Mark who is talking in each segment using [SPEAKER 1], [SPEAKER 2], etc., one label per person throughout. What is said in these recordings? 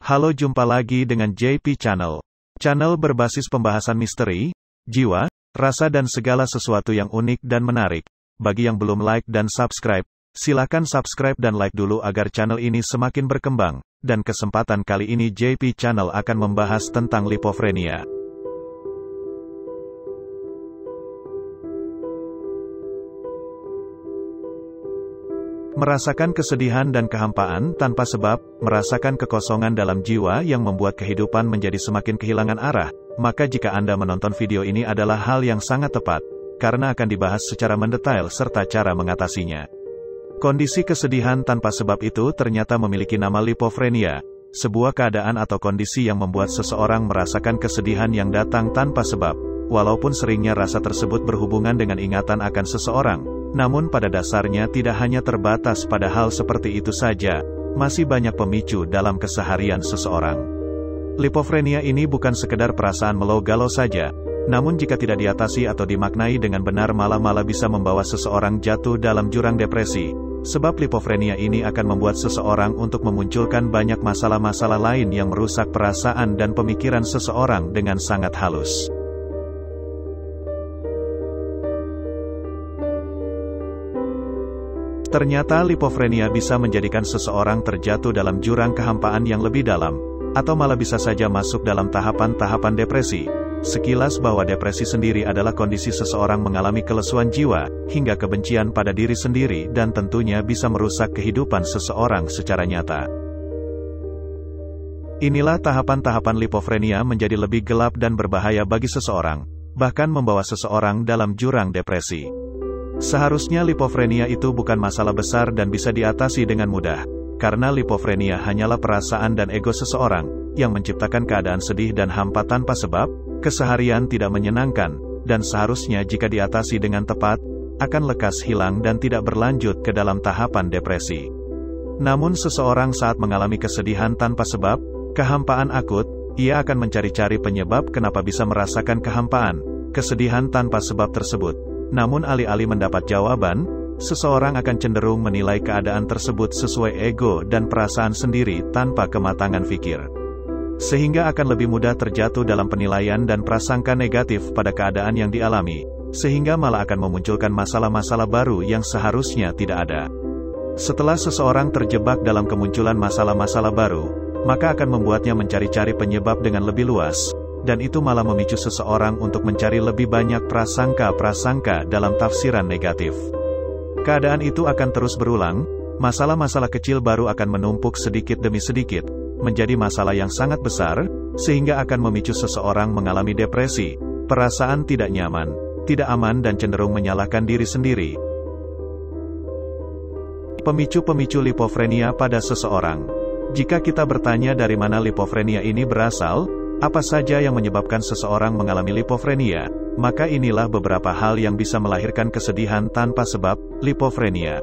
[SPEAKER 1] Halo, jumpa lagi dengan JP Channel. Channel berbasis pembahasan misteri, jiwa, rasa dan segala sesuatu yang unik dan menarik. Bagi yang belum like dan subscribe, silakan subscribe dan like dulu agar channel ini semakin berkembang. Dan kesempatan kali ini JP Channel akan membahas tentang lipofrenia. Merasakan kesedihan dan kehampaan tanpa sebab, merasakan kekosongan dalam jiwa yang membuat kehidupan menjadi semakin kehilangan arah, maka jika Anda menonton video ini adalah hal yang sangat tepat, karena akan dibahas secara mendetail serta cara mengatasinya. Kondisi kesedihan tanpa sebab itu ternyata memiliki nama lipofrenia, sebuah keadaan atau kondisi yang membuat seseorang merasakan kesedihan yang datang tanpa sebab, walaupun seringnya rasa tersebut berhubungan dengan ingatan akan seseorang. Namun pada dasarnya tidak hanya terbatas pada hal seperti itu saja, masih banyak pemicu dalam keseharian seseorang. Lipofrenia ini bukan sekedar perasaan melo-galau saja, namun jika tidak diatasi atau dimaknai dengan benar malah bisa membawa seseorang jatuh dalam jurang depresi, sebab lipofrenia ini akan membuat seseorang untuk memunculkan banyak masalah-masalah lain yang merusak perasaan dan pemikiran seseorang dengan sangat halus. Ternyata lipofrenia bisa menjadikan seseorang terjatuh dalam jurang kehampaan yang lebih dalam, atau malah bisa saja masuk dalam tahapan-tahapan depresi. Sekilas bahwa depresi sendiri adalah kondisi seseorang mengalami kelesuan jiwa, hingga kebencian pada diri sendiri dan tentunya bisa merusak kehidupan seseorang secara nyata. Inilah tahapan-tahapan lipofrenia menjadi lebih gelap dan berbahaya bagi seseorang, bahkan membawa seseorang dalam jurang depresi. Seharusnya lipofrenia itu bukan masalah besar dan bisa diatasi dengan mudah, karena lipofrenia hanyalah perasaan dan ego seseorang, yang menciptakan keadaan sedih dan hampa tanpa sebab, keseharian tidak menyenangkan, dan seharusnya jika diatasi dengan tepat, akan lekas hilang dan tidak berlanjut ke dalam tahapan depresi. Namun seseorang saat mengalami kesedihan tanpa sebab, kehampaan akut, ia akan mencari-cari penyebab kenapa bisa merasakan kehampaan, kesedihan tanpa sebab tersebut. Namun alih-alih mendapat jawaban, seseorang akan cenderung menilai keadaan tersebut sesuai ego dan perasaan sendiri tanpa kematangan fikir. Sehingga akan lebih mudah terjatuh dalam penilaian dan prasangka negatif pada keadaan yang dialami, sehingga malah akan memunculkan masalah-masalah baru yang seharusnya tidak ada. Setelah seseorang terjebak dalam kemunculan masalah-masalah baru, maka akan membuatnya mencari-cari penyebab dengan lebih luas, dan itu malah memicu seseorang untuk mencari lebih banyak prasangka-prasangka dalam tafsiran negatif. Keadaan itu akan terus berulang, masalah-masalah kecil baru akan menumpuk sedikit demi sedikit, menjadi masalah yang sangat besar, sehingga akan memicu seseorang mengalami depresi, perasaan tidak nyaman, tidak aman dan cenderung menyalahkan diri sendiri. Pemicu-pemicu lipofrenia pada seseorang. Jika kita bertanya dari mana lipofrenia ini berasal, apa saja yang menyebabkan seseorang mengalami lipofrenia, maka inilah beberapa hal yang bisa melahirkan kesedihan tanpa sebab, lipofrenia.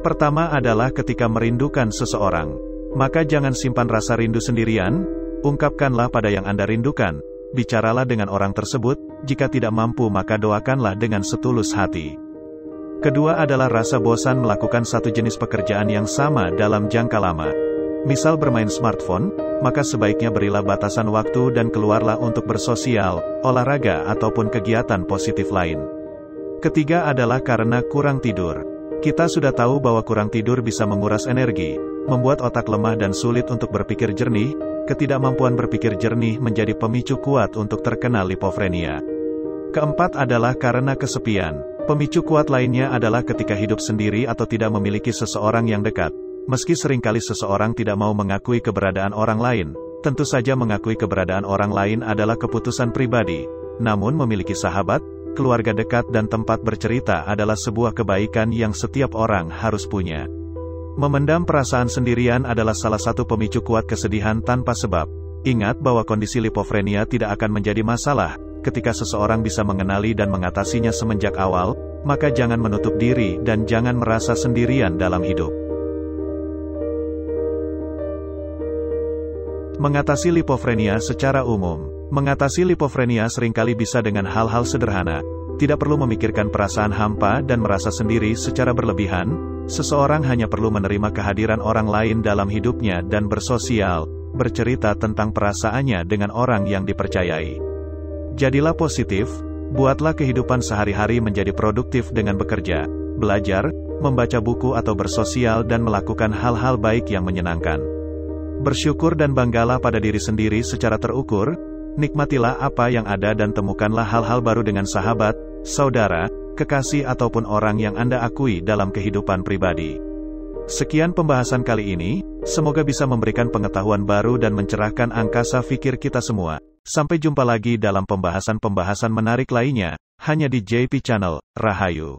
[SPEAKER 1] Pertama adalah ketika merindukan seseorang. Maka jangan simpan rasa rindu sendirian, ungkapkanlah pada yang Anda rindukan, bicaralah dengan orang tersebut, jika tidak mampu maka doakanlah dengan setulus hati. Kedua adalah rasa bosan melakukan satu jenis pekerjaan yang sama dalam jangka lama. Misal bermain smartphone, maka sebaiknya berilah batasan waktu dan keluarlah untuk bersosial, olahraga ataupun kegiatan positif lain. Ketiga adalah karena kurang tidur. Kita sudah tahu bahwa kurang tidur bisa menguras energi, membuat otak lemah dan sulit untuk berpikir jernih. Ketidakmampuan berpikir jernih menjadi pemicu kuat untuk terkena lipofrenia. Keempat adalah karena kesepian. Pemicu kuat lainnya adalah ketika hidup sendiri atau tidak memiliki seseorang yang dekat. Meski seringkali seseorang tidak mau mengakui keberadaan orang lain, tentu saja mengakui keberadaan orang lain adalah keputusan pribadi. Namun memiliki sahabat, keluarga dekat dan tempat bercerita adalah sebuah kebaikan yang setiap orang harus punya. Memendam perasaan sendirian adalah salah satu pemicu kuat kesedihan tanpa sebab. Ingat bahwa kondisi lipofrenia tidak akan menjadi masalah, ketika seseorang bisa mengenali dan mengatasinya semenjak awal, maka jangan menutup diri dan jangan merasa sendirian dalam hidup. Mengatasi lipofrenia secara umum. Mengatasi lipofrenia seringkali bisa dengan hal-hal sederhana. Tidak perlu memikirkan perasaan hampa dan merasa sendiri secara berlebihan. Seseorang hanya perlu menerima kehadiran orang lain dalam hidupnya dan bersosial, bercerita tentang perasaannya dengan orang yang dipercayai. Jadilah positif, buatlah kehidupan sehari-hari menjadi produktif dengan bekerja, belajar, membaca buku atau bersosial dan melakukan hal-hal baik yang menyenangkan. Bersyukur dan banggalah pada diri sendiri secara terukur, nikmatilah apa yang ada dan temukanlah hal-hal baru dengan sahabat, saudara, kekasih ataupun orang yang Anda akui dalam kehidupan pribadi. Sekian pembahasan kali ini, semoga bisa memberikan pengetahuan baru dan mencerahkan angkasa pikir kita semua. Sampai jumpa lagi dalam pembahasan-pembahasan menarik lainnya, hanya di JP Channel. Rahayu.